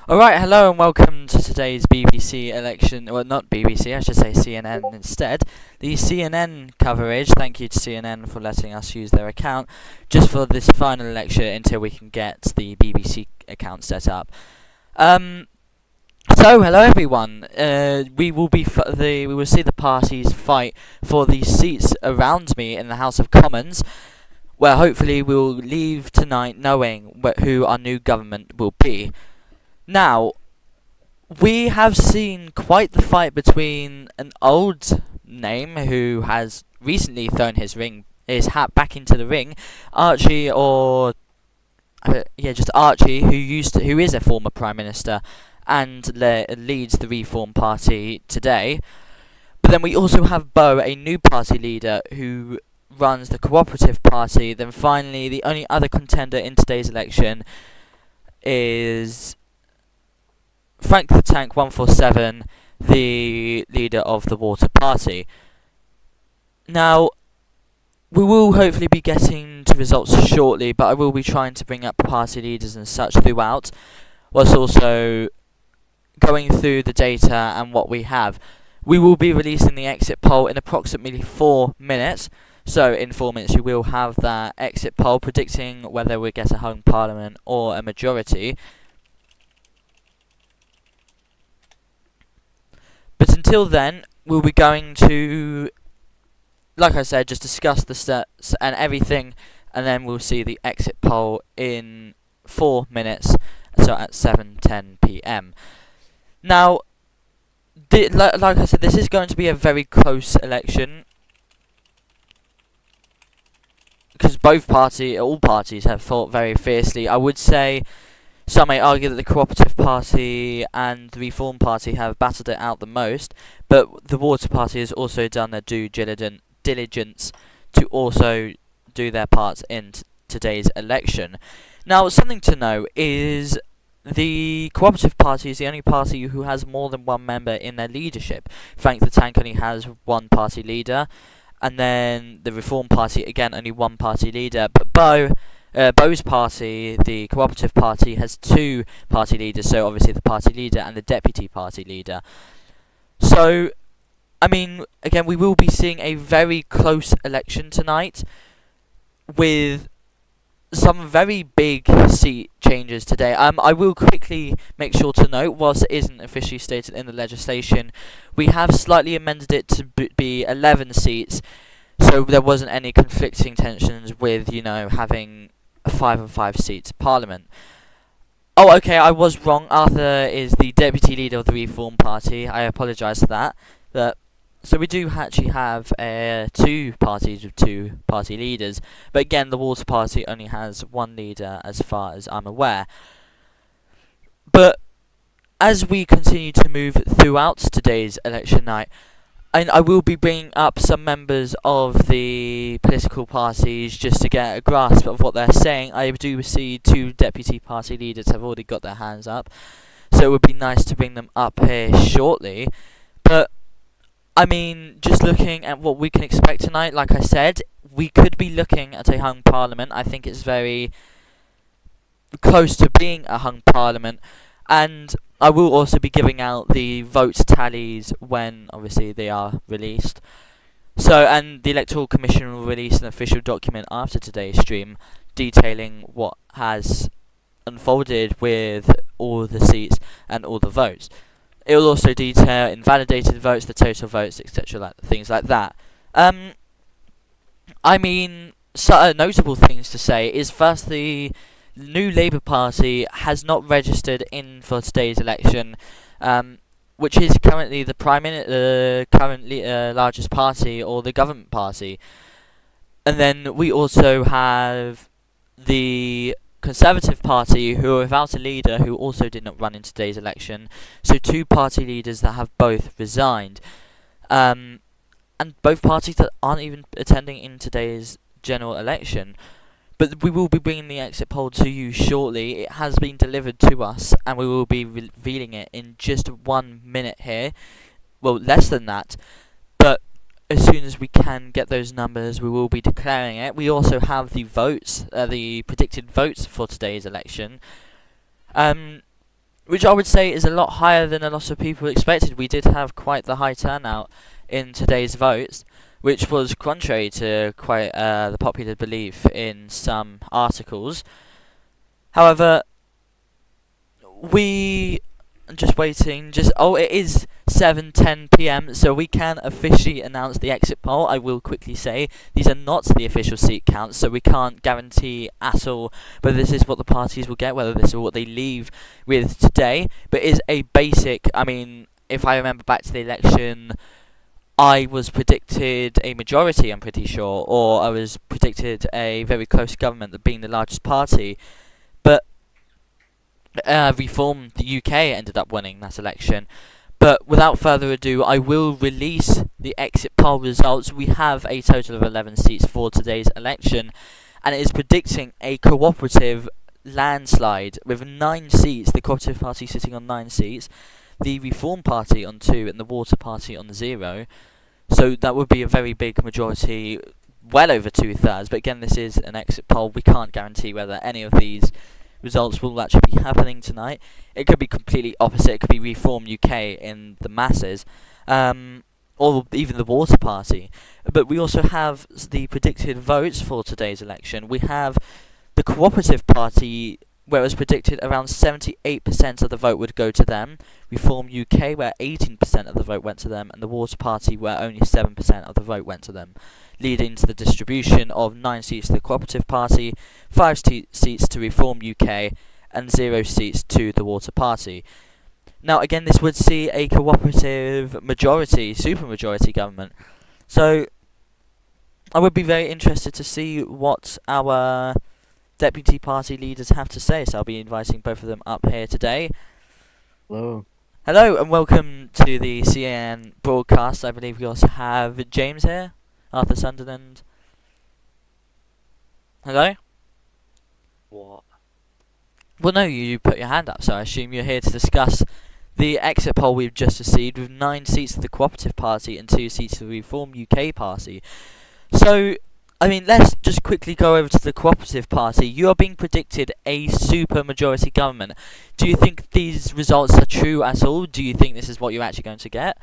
Alright, hello and welcome to today's BBC election, well not BBC, I should say CNN instead. The CNN coverage, thank you to CNN for letting us use their account, just for this final election until we can get the BBC account set up. So hello everyone, we will see the parties fight for the seats around me in the House of Commons, where hopefully we'll leave tonight knowing who our new government will be. Now, we have seen quite the fight between an old name who has recently thrown his hat back into the ring, Archie, just Archie, who is a former Prime Minister and leads the Reform Party today. But then we also have Bo, a new party leader who runs the Cooperative Party. Then finally, the only other contender in today's election is Frank the Tank 147, the leader of the Water Party. Now, we will hopefully be getting to results shortly, but I will be trying to bring up party leaders and such throughout, whilst also going through the data and what we have. We will be releasing the exit poll in approximately 4 minutes. So in 4 minutes you will have that exit poll predicting whether we get a hung parliament or a majority. But until then, we'll be going to, like I said, just discuss the stats and everything, and then we'll see the exit poll in 4 minutes, so at 7:10 p.m. Now, like I said, this is going to be a very close election, because all parties have fought very fiercely. I would say some may argue that the Cooperative Party and the Reform Party have battled it out the most, but the Water Party has also done their due diligence to also do their part in today's election. Now, something to know is the Cooperative Party is the only party who has more than one member in their leadership. Frank the Tank only has one party leader, and then the Reform Party, again, only one party leader, but Bo's party, the Cooperative Party, has 2 party leaders, so obviously the party leader and the deputy party leader. So, I mean, again, we will be seeing a very close election tonight, with some very big seat changes today. I will quickly make sure to note, whilst it isn't officially stated in the legislation, we have slightly amended it to be 11 seats, so there wasn't any conflicting tensions with, having 5 and 5 seats Parliament. Oh, okay, I was wrong. Arthur is the deputy leader of the Reform Party. I apologise for that. So we do actually have 2 parties with 2 party leaders. But again, the Water Party only has 1 leader as far as I'm aware. But as we continue to move throughout today's election night, and I will be bringing up some members of the political parties just to get a grasp of what they're saying. I do see 2 deputy party leaders have already got their hands up, so it would be nice to bring them up here shortly. But, I mean, just looking at what we can expect tonight, like I said, we could be looking at a hung parliament. I think it's very close to being a hung parliament, and I will also be giving out the vote tallies when, obviously, they are released. So, and the Electoral Commission will release an official document after today's stream detailing what has unfolded with all the seats and all the votes. It will also detail invalidated votes, the total votes, etc., things like that. I mean, notable things to say is first the New Labour Party has not registered in for today's election, which is currently the currently largest party, or the government party. And then we also have the Conservative Party, who are without a leader, who also did not run in today's election. So 2 party leaders that have both resigned, and both parties that aren't even attending in today's general election. But we will be bringing the exit poll to you shortly. It has been delivered to us, and we will be revealing it in just 1 minute here. Well, less than that. But as soon as we can get those numbers, we will be declaring it. We also have the votes, the predicted votes for today's election. which I would say is a lot higher than a lot of people expected. We did have quite the high turnout in today's votes, which was contrary to quite the popular belief in some articles. However, we just waiting. It is 7:10 p.m. So we can officially announce the exit poll. I will quickly say these are not the official seat counts, so we can't guarantee at all whether this is what the parties will get, whether this is what they leave with today. But is a basic. I mean, if I remember back to the election, I was predicted a majority. I'm pretty sure, or I was predicted a very close government, that being the largest party. But Reform the UK ended up winning that election. But without further ado, I will release the exit poll results. We have a total of 11 seats for today's election, and it is predicting a cooperative landslide with 9 seats, the Cooperative Party sitting on 9 seats, the Reform Party on 2, and the Water Party on 0. So that would be a very big majority, well over 2/3. But again, this is an exit poll. We can't guarantee whether any of these results will actually be happening tonight. It could be completely opposite. It could be Reform UK in the masses, or even the Water Party. But we also have the predicted votes for today's election. We have the Cooperative Party, where it was predicted around 78% of the vote would go to them, Reform UK, where 18% of the vote went to them, and the Water Party, where only 7% of the vote went to them, leading to the distribution of 9 seats to the Cooperative Party, 5 seats to Reform UK, and 0 seats to the Water Party. Now, again, this would see a cooperative majority, supermajority government. So, I would be very interested to see what our deputy party leaders have to say. So, I'll be inviting both of them up here today. Hello. Hello, and welcome to the CAN broadcast. I believe we also have James here. Arthur Sunderland. Hello? What? Well, no, you put your hand up, so I assume you're here to discuss the exit poll we've just received with 9 seats to the Cooperative Party and 2 seats to the Reform UK Party. So, I mean, let's just quickly go over to the Cooperative Party. You are being predicted a super majority government. Do you think these results are true at all? Do you think this is what you're actually going to get?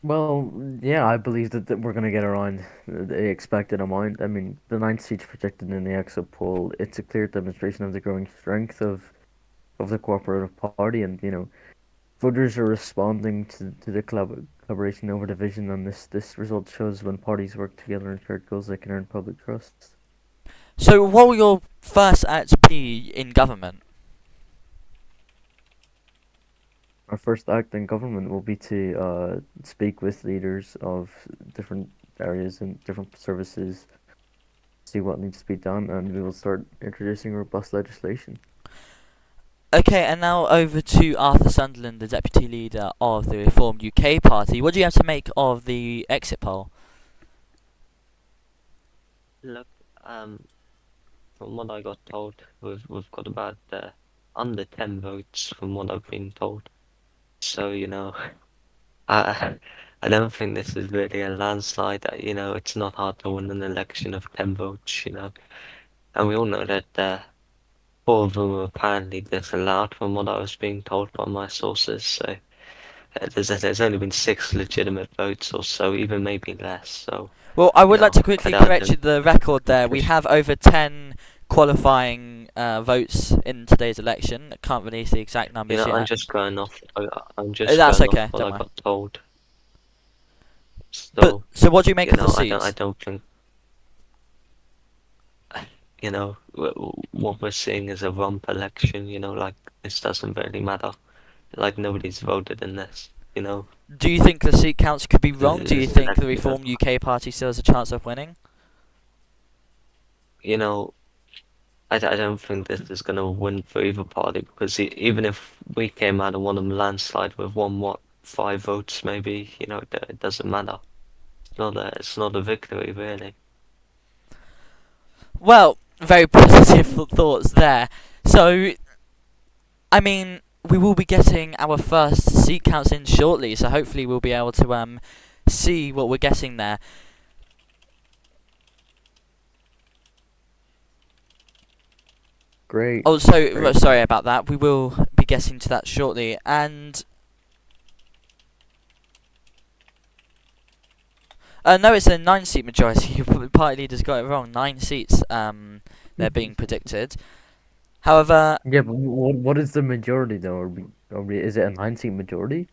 Well, yeah, I believe that we're going to get around the expected amount. I mean, the 9 seats projected in the exit poll, it's a clear demonstration of the growing strength of the Cooperative Party, and, voters are responding to the collaboration over division, and this result shows when parties work together on shared goals, they can earn public trust. So, what will your first act be in government? Our first act in government will be to speak with leaders of different areas and different services, see what needs to be done, and we will start introducing robust legislation. Okay, and now over to Arthur Sunderland, the deputy leader of the Reform UK Party. What do you have to make of the exit poll? Look, from what I got told, we've got about under 10 votes from what I've been told. So, I I don't think this is really a landslide. It's not hard to win an election of 10 votes, And we all know that 4 of them were apparently disallowed from what I was being told by my sources. So there's only been 6 legitimate votes or so, even maybe less. So, Well, I would like to quickly correct the record there. We have over 10 qualifying votes in today's election. I can't release the exact numbers yet. I'm just going off. That's okay, off what I got told. So what do you make of the seats? I don't think. What we're seeing is a rump election. Like this doesn't really matter. Like nobody's voted in this. Do you think the seat counts could be wrong? Do you think the Reform UK Party still has a chance of winning? I don't think this is going to win for either party, because even if we came out and won a landslide with 5 votes maybe, it doesn't matter. It's not a victory really. Well, very positive thoughts there. So, I mean, we will be getting our first seat counts in shortly, so hopefully we'll be able to see what we're getting there. Great. Oh, sorry about that. We will be be getting to that shortly. And no, it's a 9-seat majority. Party leaders got it wrong. 9 seats. They're being predicted. However, Yeah, but what is the majority though? Is it a 9-seat majority?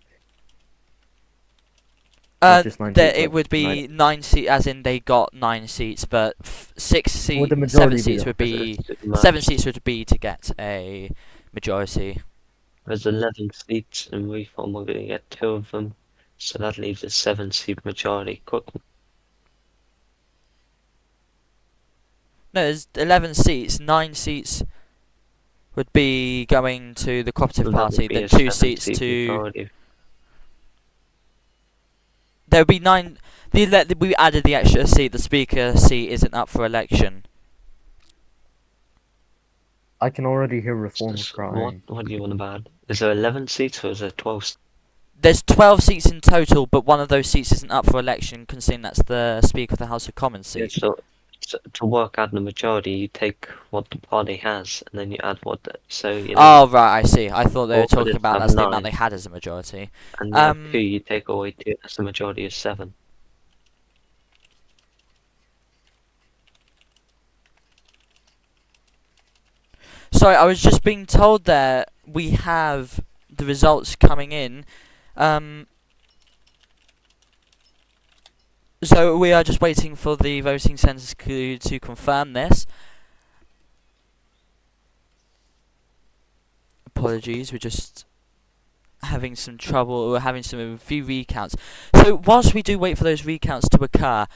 Just 9 seats, it like would be 9 seats, as in they got 9 seats, but 7 the majority be seats though? would be Pretty much. 7 seats would be to get a majority. There's 11 seats, and Reform are going to get 2 of them, so that leaves a 7-seat majority. No, there's 11 seats. 9 seats would be going to the Cooperative So that would Party. be Then a 2 seats 7-seat to. majority. There would be 9. We added the extra seat. The Speaker seat isn't up for election. I can already hear Reform So crying. what do you want about? Is there 11 seats or is there 12? There's 12 seats in total, but one of those seats isn't up for election, considering that's the Speaker of the House of Commons seat. So to work out the majority, you take what the party has, and then you add what. So you know, Oh, right, I see. I thought they were All but talking it's about have that's the amount 9. they had as a majority. and you have 2, you take away 2. That's the majority is 7. Sorry, I was just being told there we have the results coming in. So we are just waiting for the voting centres to confirm this. Apologies, we're just having some trouble. We're having a few recounts. So whilst we do wait for those recounts to occur,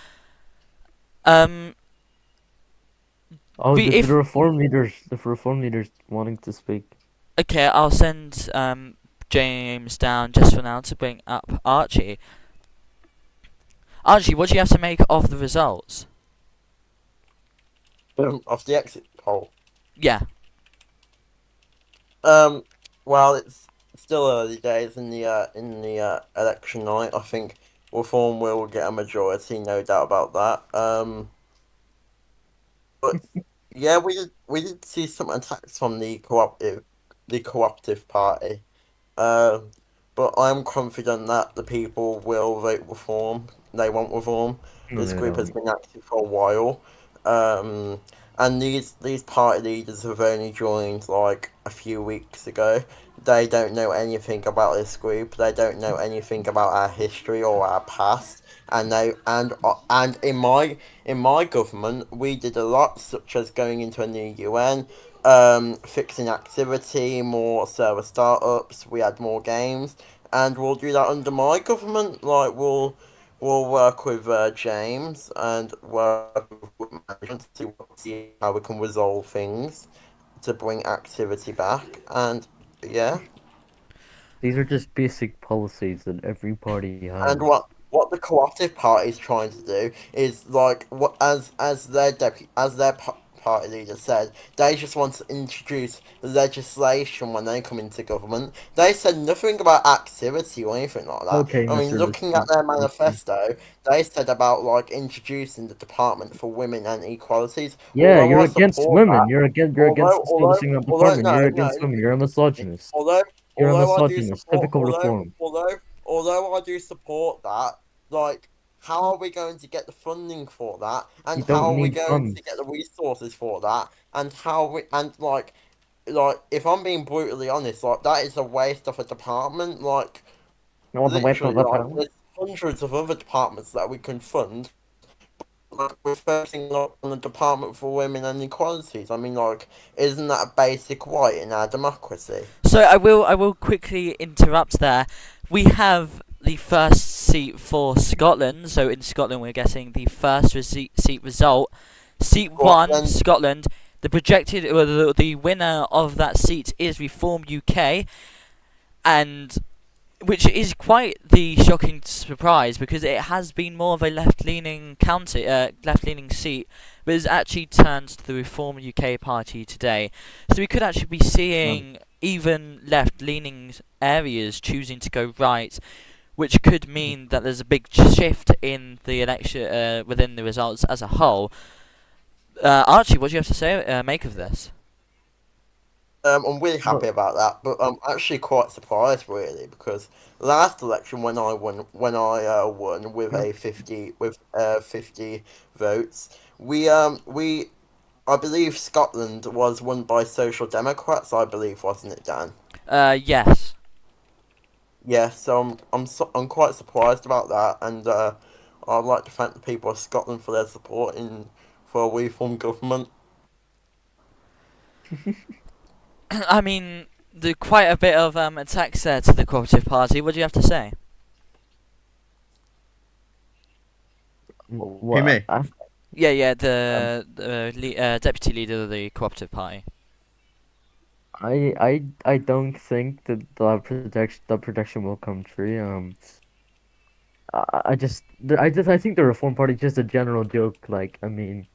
Oh, We- if- the Reform leaders wanting to speak. okay, I'll send James down just for now to bring up Archie. Archie, what do you have to make of the results? Of the exit poll. Yeah. Well, it's still early days in the election night. I think Reform will get a majority, no doubt about that. But yeah, we did see some attacks from the cooperative party. But I'm confident that the people will vote Reform. They want Reform. This group has been active for a while. And these party leaders have only joined like a few weeks ago. They don't know anything about this group. They don't know anything about our history or our past. And in my government, we did a lot, such as going into a new UN, fixing activity, more server startups. We had more games, and we'll do that under my government. Like we'll work with James and work with management to see how we can resolve things to bring activity back. And yeah, These are just basic policies that every party has. and what the cooperative party is trying to do is like what as their party leader said, they just want to introduce legislation when they come into government. They said nothing about activity or anything like that. Okay, I mean, Mr. looking at their manifesto, they said about like introducing the Department for Women and Equalities. Yeah, Although you're I against support women. that, You're against establishing that department. You're against women. You're a misogynist. You're a misogynist. Typical Reform. Although I do support that, like, how are we going to get the funding for that? And You don't how are we need going funds. to get the resources for that? And like, if I'm being brutally honest, like, that is a waste of a department. Like, You want the waste of literally, the like, power? there's hundreds of other departments that we can fund. Like, we're focusing on the Department for Women and Equalities. I mean, like, isn't that a basic right in our democracy? So I will quickly interrupt there. We have the first seat for Scotland. So in Scotland, we're getting the first seat result. Seat 1, Scotland. Scotland. The projected, the winner of that seat is Reform UK, and which is quite the shocking surprise because it has been more of a left-leaning left-leaning seat, but has actually turned to the Reform UK party today. So we could actually be seeing even left-leaning areas choosing to go right, which could mean that there's a big shift in the election within the results as a whole. Archie, what do you have to say make of this? I'm really happy about that, but I'm actually quite surprised, really, because last election when I won with a 50 votes, we I believe Scotland was won by Social Democrats, I believe, wasn't it, Dan? Yes. Yeah, so I'm quite surprised about that, and I'd like to thank the people of Scotland for their support for a reform government. I mean, quite a bit of attacks there to the Cooperative Party. What do you have to say? What? me? Yeah, the deputy leader of the Cooperative Party. I don't think that the protection will come true. I think the Reform Party is just a general joke. Like, I mean,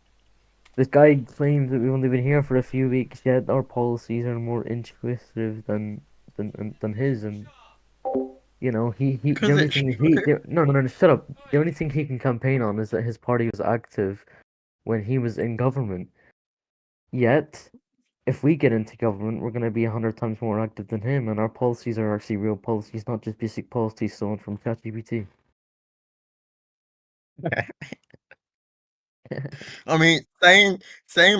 this guy claims that we've only been here for a few weeks, yet our policies are more inclusive than his, and you know, the Because only it's thing true. no, shut up. The only thing he can campaign on is that his party was active when he was in government. Yet, if we get into government, we're going to be 100 times more active than him, and our policies are actually real policies, not just basic policies stolen from ChatGPT. I mean, saying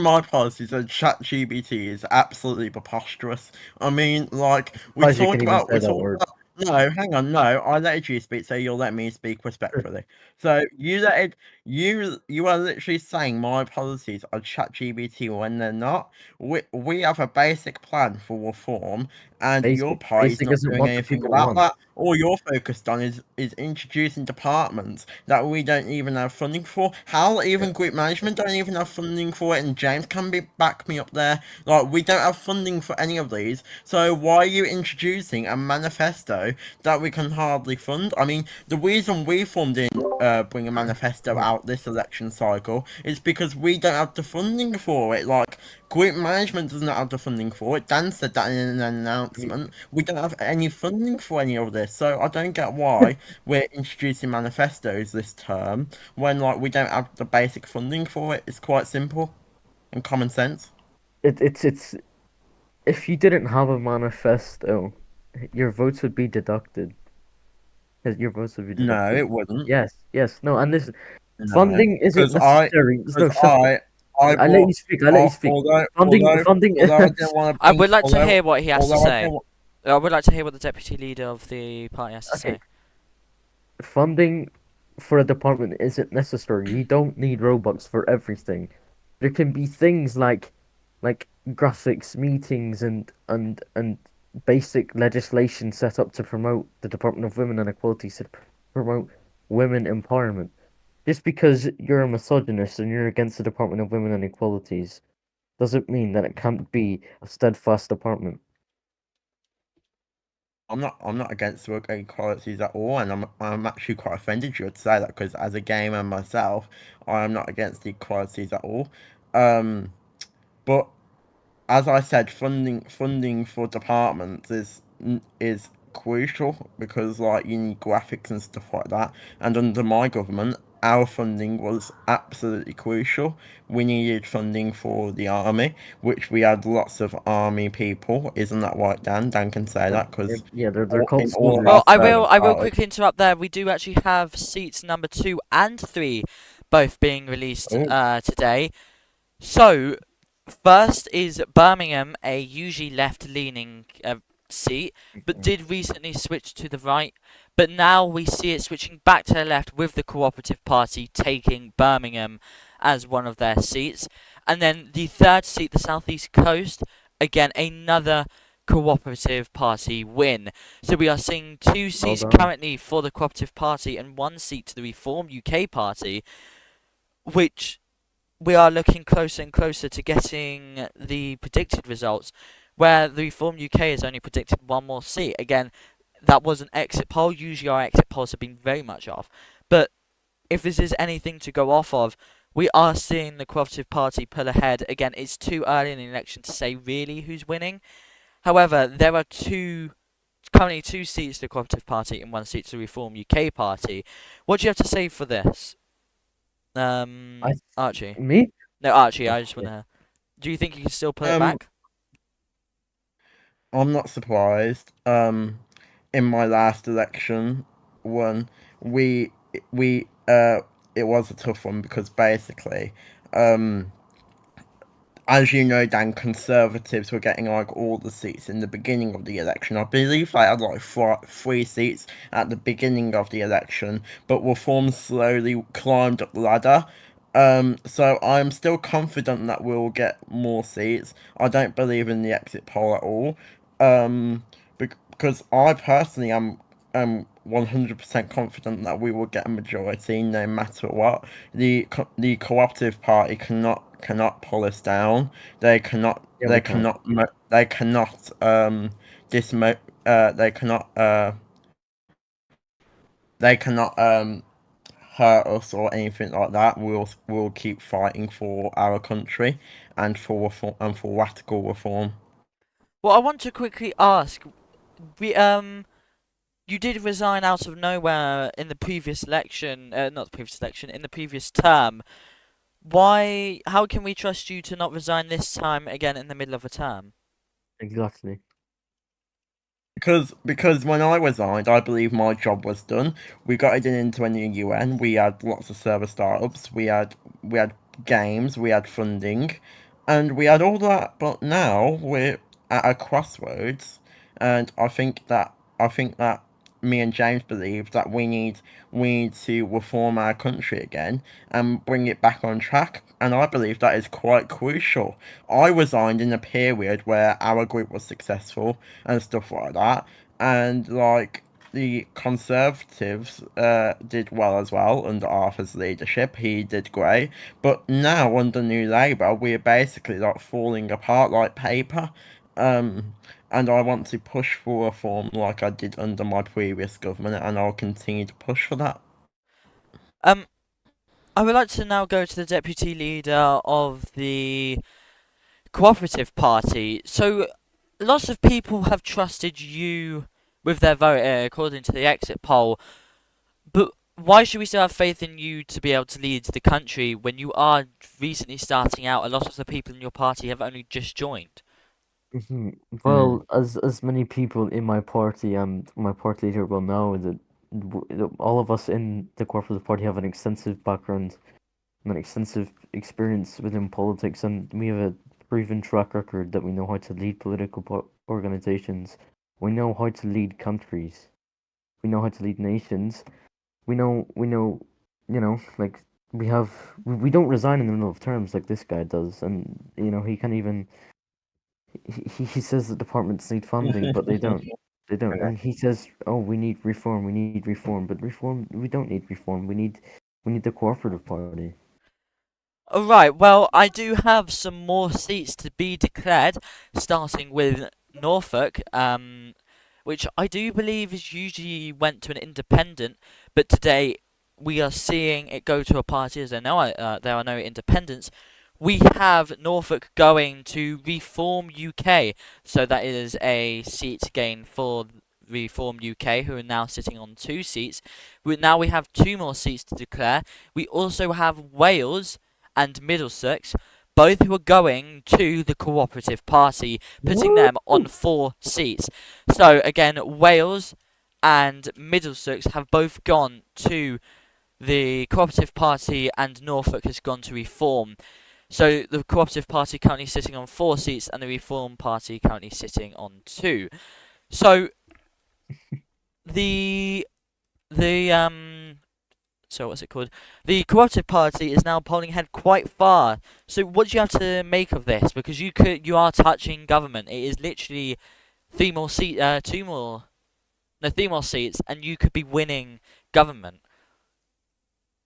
my policies on ChatGPT is absolutely preposterous. I mean, like Surprised you can even say we that talked word. about. No, hang on, no. I let you speak, so you'll let me speak respectfully. So you are literally saying my policies are ChatGPT when they're not. We have a basic plan for reform, and your party's Basic not isn't doing what the anything people about want. that. All you're focused on is introducing departments that we don't even have funding for. How even group management don't even have funding for it, and James can back me up there. Like, we don't have funding for any of these. So why are you introducing a manifesto that we can hardly fund? I mean, the reason we formed in bring a manifesto out this election cycle is because we don't have the funding for it. Like, group management doesn't have the funding for it. Dan said that in an announcement. We don't have any funding for any of this, so I don't get why we're introducing manifestos this term when like we don't have the basic funding for it. It's quite simple and common sense. It's if you didn't have a manifesto, your votes would be deducted. Your votes would be No, deducted. it wouldn't. Yes, no, and this No, funding isn't because I, necessary. No, because shut up. I I let you bought. speak. I let you speak. Funding. Although I didn't want to I bring, would like to hear what he has to although I say. didn't, wa- I would like to hear what the deputy leader of the party has to Okay. say. Funding for a department isn't necessary. You don't need Robux for everything. There can be things like graphics, meetings, and basic legislation set up to promote the Department of Women and Equality, to promote women empowerment. Just because you're a misogynist and you're against the Department of Women and Equalities doesn't mean that it can't be a steadfast department. I'm not against work equalities at all, and I'm actually quite offended you would say that because as a gamer myself, I am not against the equalities at all. Um, but as I said, funding for departments is crucial because like you need graphics and stuff like that. And under my government, our funding was absolutely crucial. We needed funding for the army, which we had lots of army people. Isn't that right, Dan? Dan can say that because Yeah, they're called in all of soldiers. Well, our I will parties. quickly interrupt there. We do actually have seats number 2 and 3 both being released Oh. today. So, first is Birmingham, a usually left-leaning seat, but did recently switch to the right. But now we see it switching back to the left with the Cooperative Party taking Birmingham as one of their seats. And then the third seat, the South East Coast, again, another Cooperative Party win. So we are seeing 2 seats done. currently for the Cooperative Party and 1 seat to the Reform UK Party, which we are looking closer and closer to getting the predicted results, where the Reform UK has only predicted 1 more seat. Again, that was an exit poll. Usually our exit polls have been very much off. But if this is anything to go off of, we are seeing the Cooperative Party pull ahead. Again, it's too early in the election to say really who's winning. However, there are currently 2 seats to the Cooperative Party and 1 seat to the Reform UK Party. What do you have to say for this? Archie. Me? No, Archie, I just want to... Do you think you can still pull it Um, back? I'm not surprised. In my last election, one we we it was a tough one because basically, um, as you know, Dan, Conservatives were getting like all the seats in the beginning of the election. I believe they had like three seats at the beginning of the election, but Reform slowly climbed up the ladder. So I'm still confident that we'll get more seats. I don't believe in the exit poll at all. Um, because I personally am 100% confident that we will get a majority no matter what. The Cooperative Party cannot pull us down. They cannot Yeah, they we can. cannot they cannot dismo they cannot hurt us or anything like that. We'll keep fighting for our country and for reform and for radical reform. Well, I want to quickly ask, we you did resign out of nowhere in the previous election, not the previous election, in the previous term. Why? How can we trust you to not resign this time again in the middle of a term? Exactly. Because when I resigned, I believe my job was done. We got it into a new UN. We had lots of server startups. We had games. We had funding, and we had all that. But now we're at a crossroads, and I think that me and James believe that we need to reform our country again and bring it back on track. And I believe that is quite crucial. I resigned in a period where our group was successful and stuff like that. And like the Conservatives did well as well under Arthur's leadership. He did great. But now under New Labour, we're basically like falling apart like paper. Um, and I want to push for reform like I did under my previous government, and I'll continue to push for that. Um, I would like to now go to the deputy leader of the Cooperative Party. So, lots of people have trusted you with their vote, according to the exit poll. But why should we still have faith in you to be able to lead the country when you are recently starting out? A lot of the people in your party have only just joined. Hmm. Well, as many people in my party and my party leader will know that all of us in the Cooperative Party have an extensive background and an extensive experience within politics, and we have a proven track record that we know how to lead political organizations. We know how to lead countries. We know how to lead nations. We know, like we don't resign in the middle of terms like this guy does, and he can't even. He says the departments need funding, but they don't. They don't. And he says, "Oh, we need reform. We need reform." But reform, we don't need reform. We need the Cooperative Party. Alright, well, I do have some more seats to be declared, starting with Norfolk, which I do believe is usually went to an independent, but today we are seeing it go to a party, as there are no independents. We have Norfolk going to Reform UK, so that is a seat gain for Reform UK, who are now sitting on 2 seats. Now we have 2 more seats to declare. We also have Wales and Middlesex, both who are going to the Cooperative Party, putting them on 4 seats. So again, Wales and Middlesex have both gone to the Cooperative Party, and Norfolk has gone to Reform. So the Cooperative Party currently sitting on 4 seats, and the Reform Party currently sitting on 2. So the so what's it called? The Cooperative Party is now polling ahead quite far. So what do you have to make of this? Because you are touching government. It is literally 3 more seats, and you could be winning government.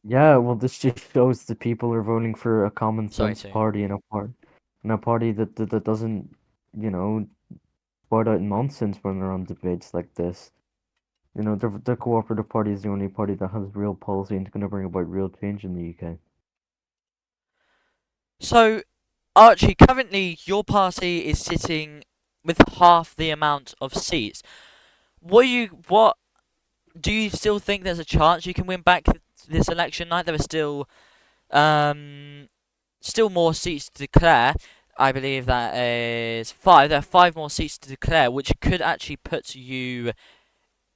Yeah, well, this just shows that people are voting for a common Sorry, sense too. party and a party that doesn't, spout out nonsense when they're on debates like this. The Cooperative Party is the only party that has real policy and is going to bring about real change in the UK. So, Archie, currently your party is sitting with half the amount of seats. What do you still think there's a chance you can win back this election night? There are still more seats to declare. I believe that is 5. There are 5 more seats to declare, which could actually put you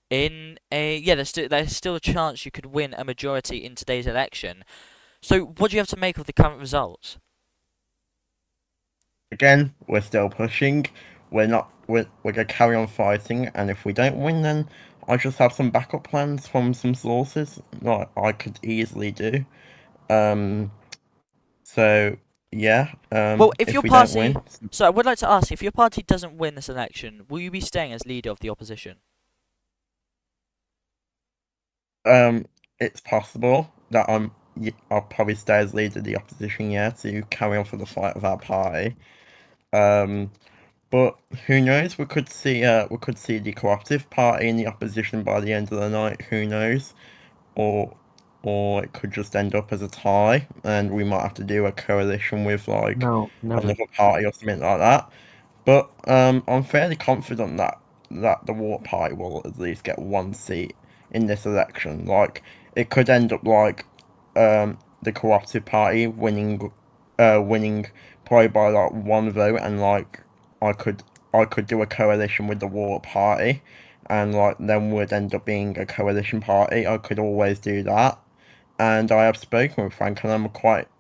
in a there's still a chance you could win a majority in today's election. So what do you have to make of the current results? Again, we're still pushing. We're gonna carry on fighting, and if we don't win, then I just have some backup plans from some sources like I could easily do. Um, so yeah. Well, if If your we don't party, win, so I would like to ask, if your party doesn't win this election, will you be staying as leader of the opposition? um, it's possible that I'll probably stay as leader of the opposition, yeah, to carry on for the fight of our party. Um, but who knows? We could see the cooperative party in the opposition by the end of the night. Who knows? Or or it could just end up as a tie, and we might have to do a coalition with like No, never. another party or something like that. But I'm fairly confident that the War Party will at least get one seat in this election. Like it could end up like the Cooperative Party winning probably by like one vote, and like I could do a coalition with the War Party, and like then would end up being a coalition party. I could always do that. And I have spoken with Frank, and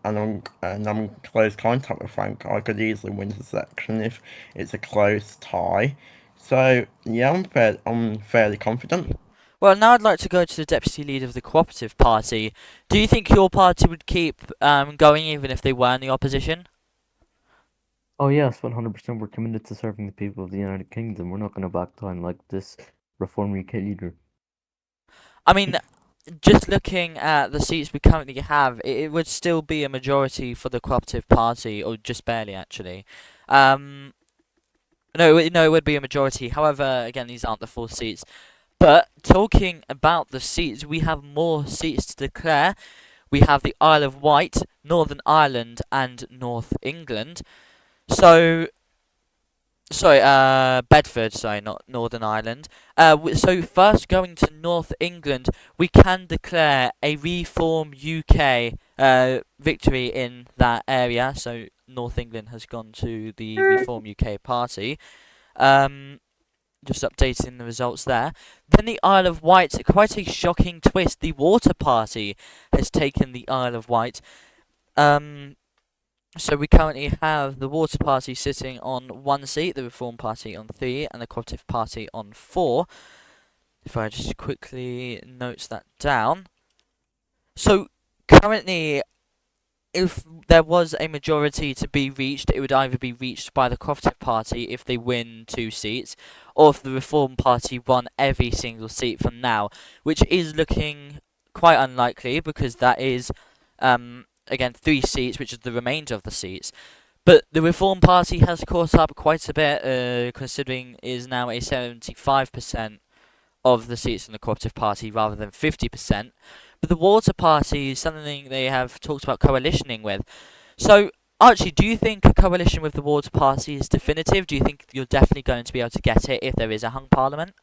I'm in close contact with Frank. I could easily win this election if it's a close tie. So yeah, I'm fairly confident. Well, now I'd like to go to the deputy leader of the Cooperative Party. Do you think your party would keep going even if they were in the opposition? Oh yes, 100%. We're committed to serving the people of the United Kingdom. We're not going to back down like this Reform UK leader. I mean, just looking at the seats we currently have, it would still be a majority for the Cooperative Party, or just barely actually. No, it would be a majority. However, again, these aren't the full seats. But talking about the seats, we have more seats to declare. We have the Isle of Wight, Northern Ireland, and North England. So, sorry, Bedford, sorry, not Northern Ireland. So first going to North England, we can declare a Reform UK victory in that area. So North England has gone to the Reform UK party. Just updating the results there. Then the Isle of Wight, quite a shocking twist. The Water Party has taken the Isle of Wight. So we currently have the Water Party sitting on 1 seat, the Reform Party on 3, and the Cooperative Party on 4. If I just quickly note that down. So currently, if there was a majority to be reached, it would either be reached by the Cooperative Party if they win 2 seats, or if the Reform Party won every single seat from now, which is looking quite unlikely because that is, again, 3 seats, which is the remainder of the seats. But the Reform Party has caught up quite a bit, considering it is now a 75% of the seats in the Cooperative Party rather than 50%. But the Water Party is something they have talked about coalitioning with. So, Archie, do you think a coalition with the Water Party is definitive? Do you think you're definitely going to be able to get it if there is a hung parliament?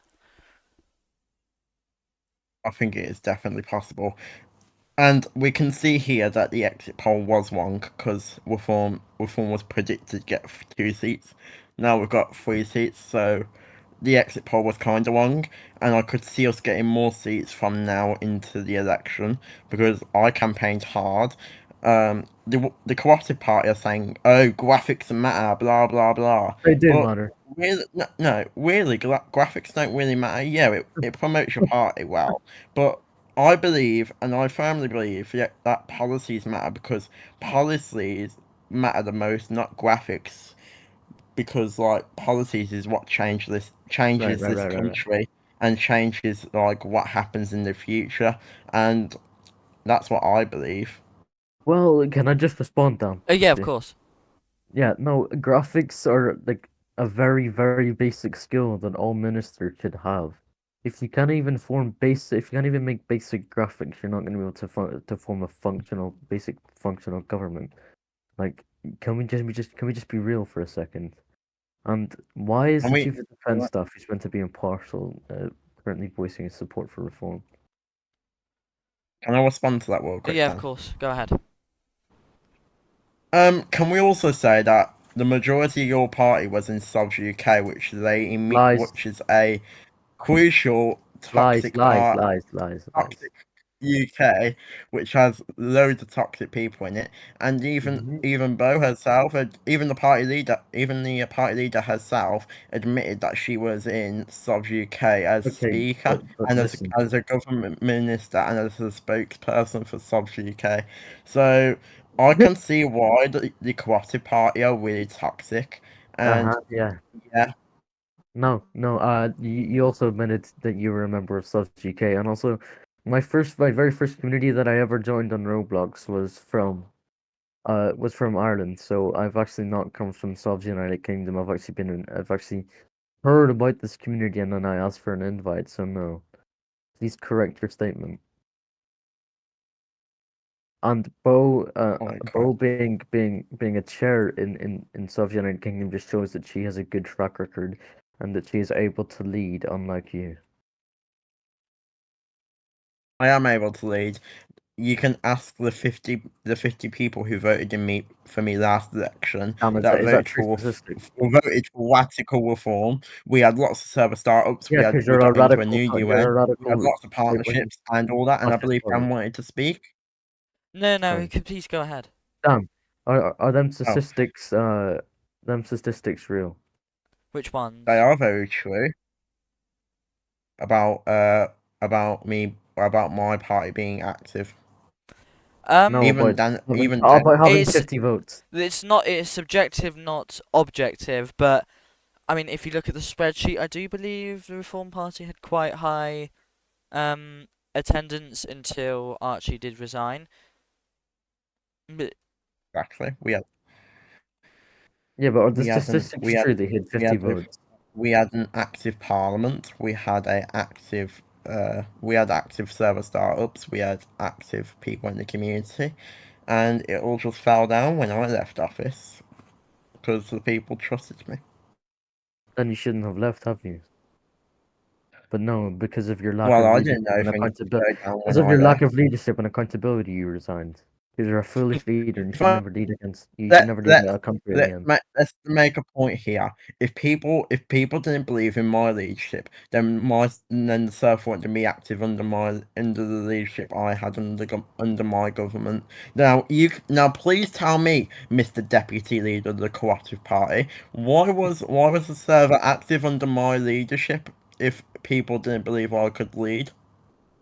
I think it is definitely possible. And we can see here that the exit poll was wrong because Reform was predicted to get 2 seats. Now we've got 3 seats, so the exit poll was kind of wrong. And I could see us getting more seats from now into the election because I campaigned hard. The Cooperative Party are saying, "Oh, graphics matter," blah blah blah. They do But matter. really, no, really, graphics don't really matter. Yeah, it promotes your party well, but I believe, and I firmly believe, that policies matter because policies matter the most, not graphics. Because like policies is what changes this Right. country and changes like what happens in the future, and that's what I believe. Well, can I just respond, Dan? Yeah, of Yeah. course. Yeah, no, graphics are like a very, very basic skill that all ministers should have. If you can't even if you can't even make basic graphics, you're not going to be able to form a basic functional government. Like, can we just be real for a second? And why is And the we, chief of defense staff, who's meant to be impartial, currently voicing his support for reform? can I respond to that real quick? Yeah, of Dan? course. Go ahead. Can we also say that the majority of your party was in Sovs UK, Lies. which is a crucial Lies, toxic lies, part lies, lies, lies. toxic UK, which has loads of toxic people in it, and Mhm. even Bo herself, even the party leader herself admitted that she was in Sovs UK as Okay, speaker but and listen. as a government minister and as a spokesperson for Sovs UK. So I can see why the Cooperative Party are really toxic, and Yeah. yeah, No, no. You also admitted that you were a member of Subs UK, and also, my very first community that I ever joined on Roblox was from Ireland. So I've actually not come from Subs United Kingdom. I've actually heard about this community, and then I asked for an invite. So no, please correct your statement. And Bo okay. being a chair in Subs United Kingdom just shows that she has a good track record, and that she is able to lead, unlike you. I am able to lead. You can ask the 50 people who voted for me last election that Is that voted true statistics? voted for radical reform. We had lots of server startups. Yeah, because We you're a got into a radical. new You're a UN. We had radical lots of right-wing partnerships and all that. And I fascist believe party. Dan wanted to speak. No, no, Sorry. please go ahead. Damn. Are Oh, them statistics real? Which ones? they are very true about about my party being active. No, Even Dan. about having It's 50 votes. it's subjective, not objective. But I mean, if you look at the spreadsheet, I do believe the Reform Party had quite high attendance until Archie did resign. But Exactly. Yeah, but are the We had an statistics true? They hit we 50 had a votes. we had an active parliament. We had active server startups. We had active people in the community, and it all just fell down when I left office because the people trusted me. Then you shouldn't have left, have you? But no, because of your lack Well, of I didn't leadership know and things would accountability, go down because when of I your lack left. of leadership and accountability, you resigned. Because you're a foolish leader, and you If should I never lead against. You should let never lead let a country in the end. let's make a point here. If people didn't believe in my leadership, then the Surf wanted to be active under the leadership I had under my government. Now please tell me, Mr. Deputy Leader of the Cooperative Party, why was the server active under my leadership if people didn't believe I could lead?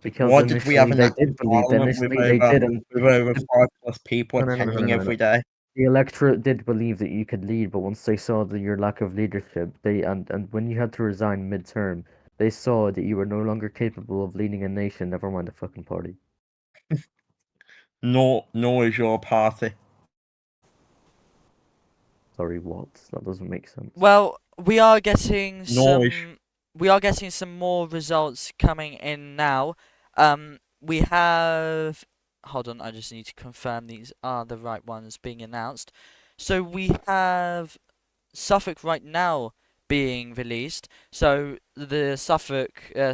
Because Why did we have initially an they active did believe. parliament Initially they did, and with over 5+ people no, no, no, no, no, attending no, no. every day? The electorate did believe that you could lead, but once they saw your lack of leadership, and when you had to resign midterm, they saw that you were no longer capable of leading a nation. Never mind a fucking party. Nor is your party. Sorry, what? That doesn't make sense. well, we are getting Nor is some more results coming in now. We have. Hold on, I just need to confirm these are the right ones being announced. So we have Suffolk right now being released. So the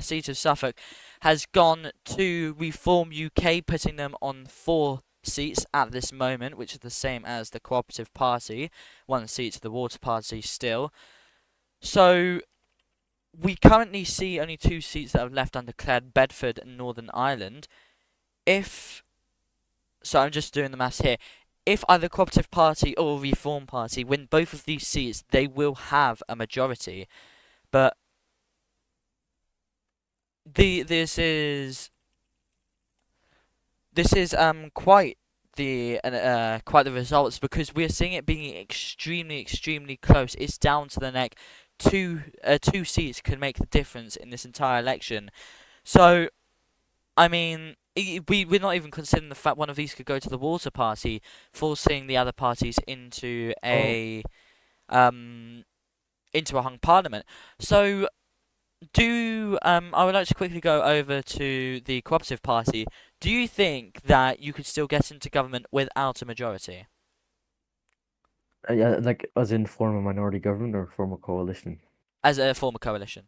seat of Suffolk has gone to Reform UK, putting them on 4 seats at this moment, which is the same as the Cooperative Party, 1 seat to the Water Party still. So we currently see only 2 seats that have left undeclared: Bedford and Northern Ireland. So I'm just doing the maths here. If either Cooperative Party or Reform Party win both of these seats, they will have a majority. But this is quite the results, because we're seeing it being extremely close. It's down to the neck. Two seats can make the difference in this entire election. So I mean, we're not even considering the fact one of these could go to the Water Party, forcing the other parties into a hung parliament. So, I would like to quickly go over to the Cooperative Party. Do you think that you could still get into government without a majority? Yeah, like as in form a minority government or form a coalition. As a former coalition?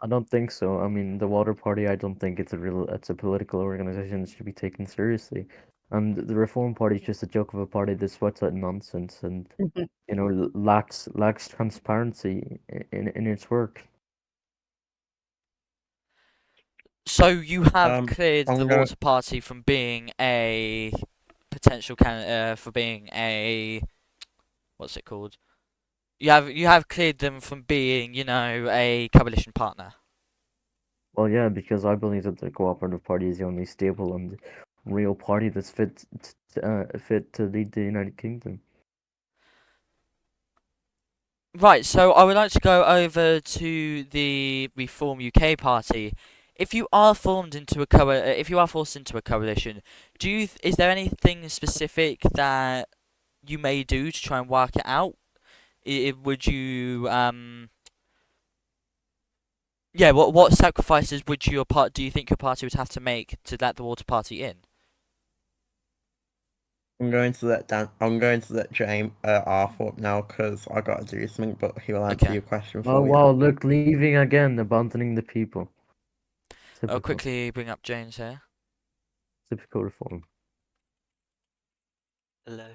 I don't think so. I mean, the Water Party, I don't think it's a political organization that should be taken seriously. And the Reform Party is just a joke of a party that sweats out nonsense and lacks transparency in its work. So you have Um, cleared the I'm going. Water Party from being a potential candidate for being a what's it called? You have cleared them from being, a coalition partner. Well, yeah, because I believe that the Cooperative Party is the only stable and real party that's fit to lead the United Kingdom. Right, so I would like to go over to the Reform UK Party. If you are formed into if you are forced into a coalition, is there anything specific that you may do to try and work it out? Would you yeah, what sacrifices would do you think your party would have to make to let the Water Party in? I'm going to let James Arthur up now because I got to do something, but he will answer Okay. your question Oh for you. wow! Look, leaving again, abandoning the people. I'll Typical, quickly bring up James here. typical Reform. Hello.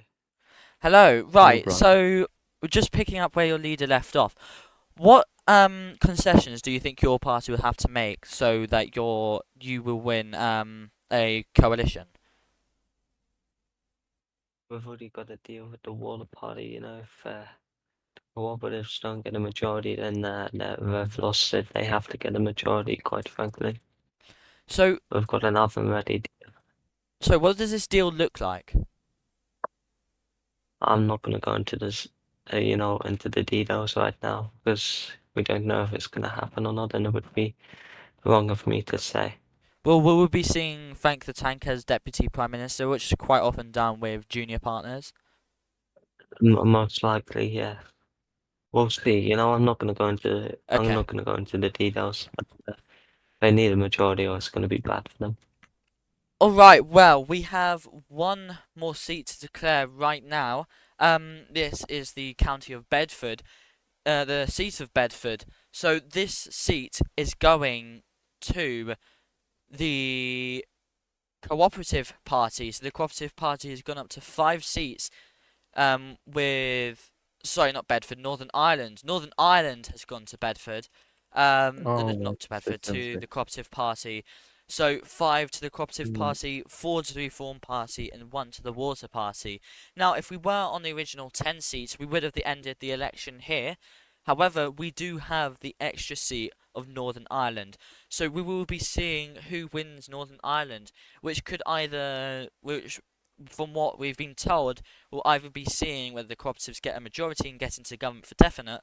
Hello. Right. Brian. So we're just picking up where your leader left off. What concessions do you think your party will have to make so that you will win a coalition? We've already got to deal with the Water Party, you know, if cooperatives don't get a majority, then they've lost it. They have to get a majority, quite frankly. So We've got an oven ready. what does this deal look like? I'm not going to go into this, into the details right now because we don't know if it's going to happen or not, and it would be wrong of me to say. Well, we will be seeing Frank the Tank as Deputy Prime Minister, which is quite often done with junior partners. Most likely, yeah. We'll see. You know, I'm not going to go into. I'm Okay. not going to go into the details. But, they need a majority, or it's going to be bad for them. Alright, well, we have one more seat to declare right now. This is the county of Bedford, the seat of Bedford. So this seat is going to the Cooperative Party. So the Cooperative Party has gone up to 5 seats, sorry, not Bedford, Northern Ireland. Northern Ireland has gone to Bedford. Not to Bedford, to the Cooperative Party. So 5 to the Cooperative Party, 4 to the Reform Party, and 1 to the Water Party. Now, if we were on the original 10 seats, we would have ended the election here. However, we do have the extra seat of Northern Ireland. So we will be seeing who wins Northern Ireland, which from what we've been told, we'll either be seeing whether the Cooperatives get a majority and get into government for definite,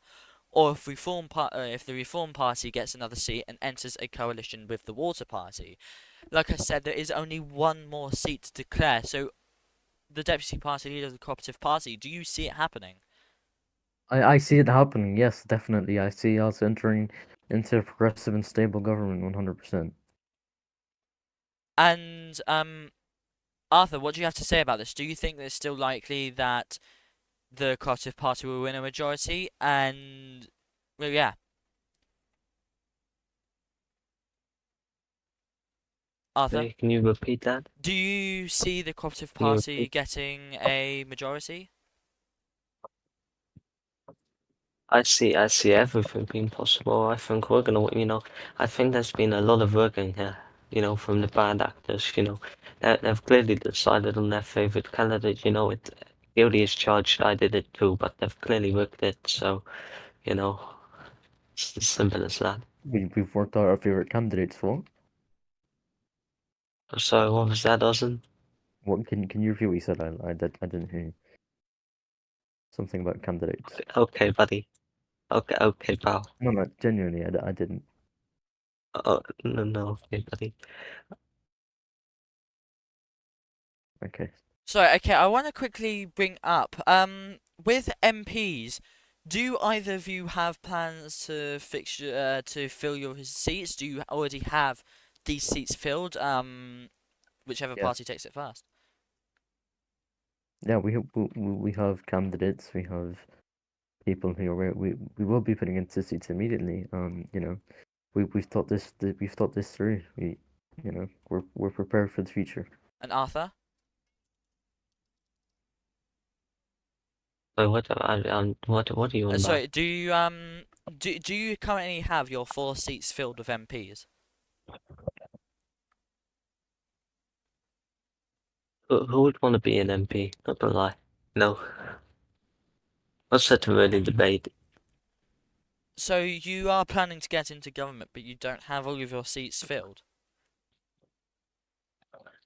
or if the Reform Party gets another seat and enters a coalition with the Water Party. Like I said, there is only one more seat to declare, so the Deputy Party Leader of the Cooperative Party, do you see it happening? I see it happening. Yes, definitely. I see us entering into a progressive and stable government 100%. And Arthur, what do you have to say about this? Do you think that it's still likely that the Cooperative Party will win a majority? And well, yeah. Arthur, Sorry, can you repeat that? do you see the Cooperative Can you Party repeat? getting a majority? I see everything being possible. I think we're gonna, I think there's been a lot of work in here, from the bad actors, they've clearly decided on their favorite candidate, it guilty is charged, I did it too, but they've clearly worked it, so, it's as simple as that. We've worked out our favorite candidates for. So what was that, Ozan? What can you repeat what you said? I didn't hear you. Something about candidates. Okay, buddy. Okay, pal. No, genuinely, I didn't. Oh, no, okay, buddy. Okay. So, okay, I want to quickly bring up, with MPs, do either of you have plans to fill your seats? Do you already have these seats filled? Whichever Yeah. party takes it first. Yeah, we have candidates. We have people who are we will be putting into seats immediately. We've thought this through. We're prepared for the future. And Arthur? So what do you want about? Sorry, do you currently have your 4 seats filled with MPs? Who would want to be an MP? Not gonna lie. No. That's such a really debate. So you are planning to get into government, but you don't have all of your seats filled.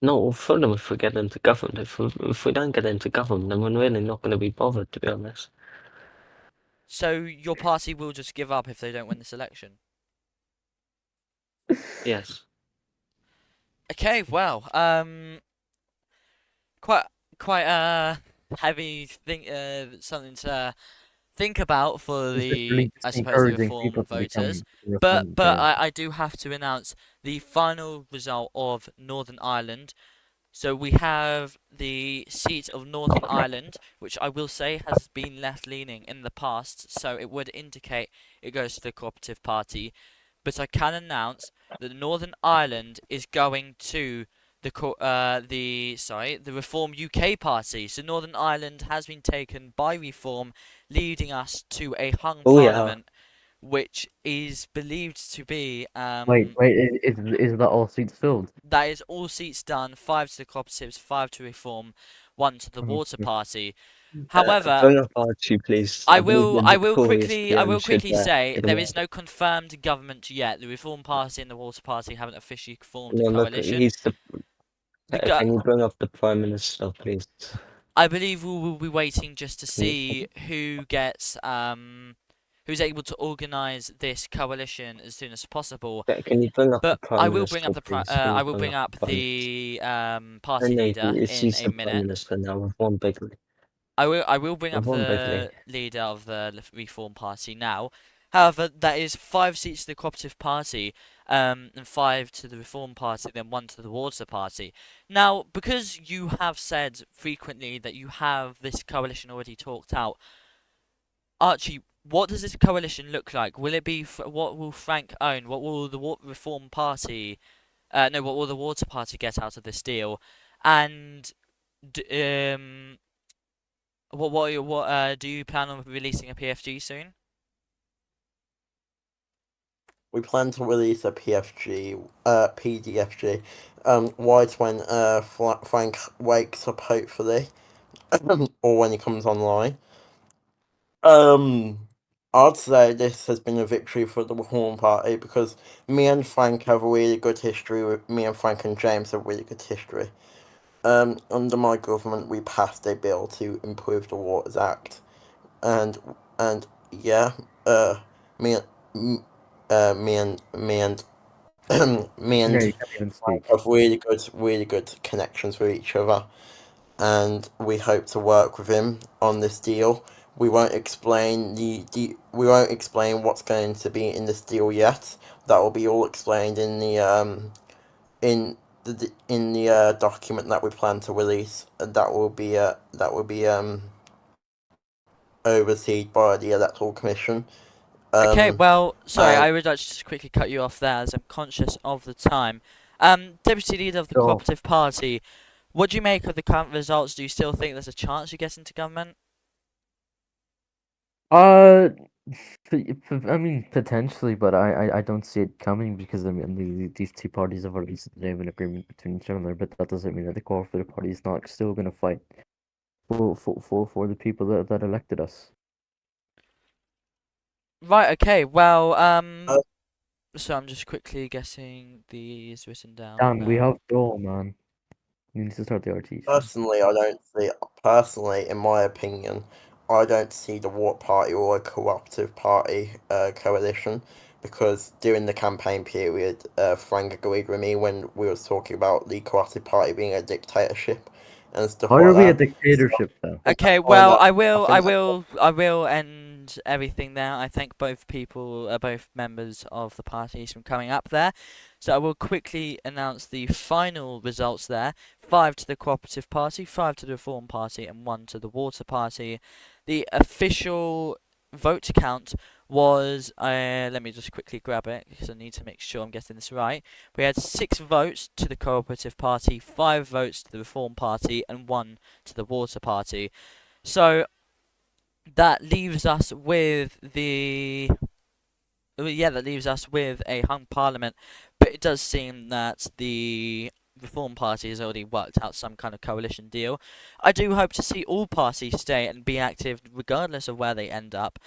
No, we'll fill them if we get into government. If we don't get into government, then we're really not going to be bothered, to be honest. So your party will just give up if they don't win this election. Yes. Okay, well, quite heavy thing, something to think about for It's the, literally I just suppose, the encouraging reform people to become voters. reformed, But yeah. I do have to announce the final result of Northern Ireland. So we have the seat of Northern Ireland, which I will say has been left-leaning in the past, so it would indicate it goes to the Cooperative Party. But I can announce that Northern Ireland is going to the Reform UK Party. So Northern Ireland has been taken by Reform, leading us to a hung Oh, yeah. parliament, which is believed to be Wait, is that all seats filled? that is all seats done, 5 to the Cooperatives, 5 to Reform, 1 to the Oh, Water okay. Party. However, Bring up Archie, please. I believe will the I will Tories, quickly to be I will honest, quickly should, say get there away. is no confirmed government yet. The Reform Party and the Water Party haven't officially formed a No, look, coalition. he's the. The go- Can you bring up the Prime Minister, please? I believe we will be waiting just to see who gets who's able to organise this coalition as soon as possible. Can you bring up the But Prime I will Minister, bring up the please? Can you I will bring bring up Prime Minister? the party No, leader in she's a the Prime minute. Minister now with one big. I will bring up One big the league. leader of the Reform Party now. However, that is 5 seats to the Cooperative Party, and 5 to the Reform Party, then 1 to the Water Party. Now, because you have said frequently that you have this coalition already talked out, Archie, what does this coalition look like? Will it be what will Frank own? What will the Reform Party, no, what will the Water Party get out of this deal? And what do you plan on releasing a PFG soon? We plan to release a PDFG, right when Frank wakes up, hopefully, or when he comes online. I'd say this has been a victory for the Reform Party because me and Frank have a really good history. Me and Frank and James have really good history. Under my government, we passed a bill to improve the Waters Act, and yeah, me and me and me and me Yeah, and you can't even speak. have really good connections with each other, and we hope to work with him on this deal. We won't explain we won't explain what's going to be in this deal yet. That will be all explained in the document that we plan to release. That will be overseen by the Electoral Commission. Okay, well, sorry, and- I would like to just quickly cut you off there as I'm conscious of the time. Deputy Leader of the Sure. Cooperative Party, what do you make of the current results? Do you still think there's a chance you get into government? I mean, potentially, but I don't see it coming because I mean these two parties have already said they have an agreement between each other, but that doesn't mean that the Cooperative Party is not still going to fight for the people that elected us. Right, okay, well, so I'm just quickly getting these written down. Dan, we now. have Joel, man. We need to start the RT. Personally, in my opinion, I don't see the Water Party or a Cooperative Party coalition because during the campaign period, Frank agreed with me when we was talking about the Cooperative Party being a dictatorship and stuff How like are we a that. dictatorship though? Okay, well, that- I will think end everything there. I thank both members of the parties from coming up there. So I will quickly announce the final results there. 5 to the Cooperative Party, 5 to the Reform Party, and 1 to the Water Party. The official vote count was, let me just quickly grab it because I need to make sure I'm getting this right. We had 6 votes to the Cooperative Party, 5 votes to the Reform Party, and 1 to the Water Party. So that leaves us with that leaves us with a hung parliament. But it does seem that the Reform Party has already worked out some kind of coalition deal. I do hope to see all parties stay and be active regardless of where they end up.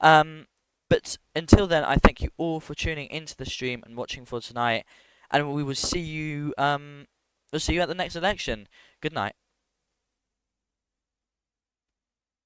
But until then, I thank you all for tuning into the stream and watching for tonight, and we will see you. We'll see you at the next election. Good night.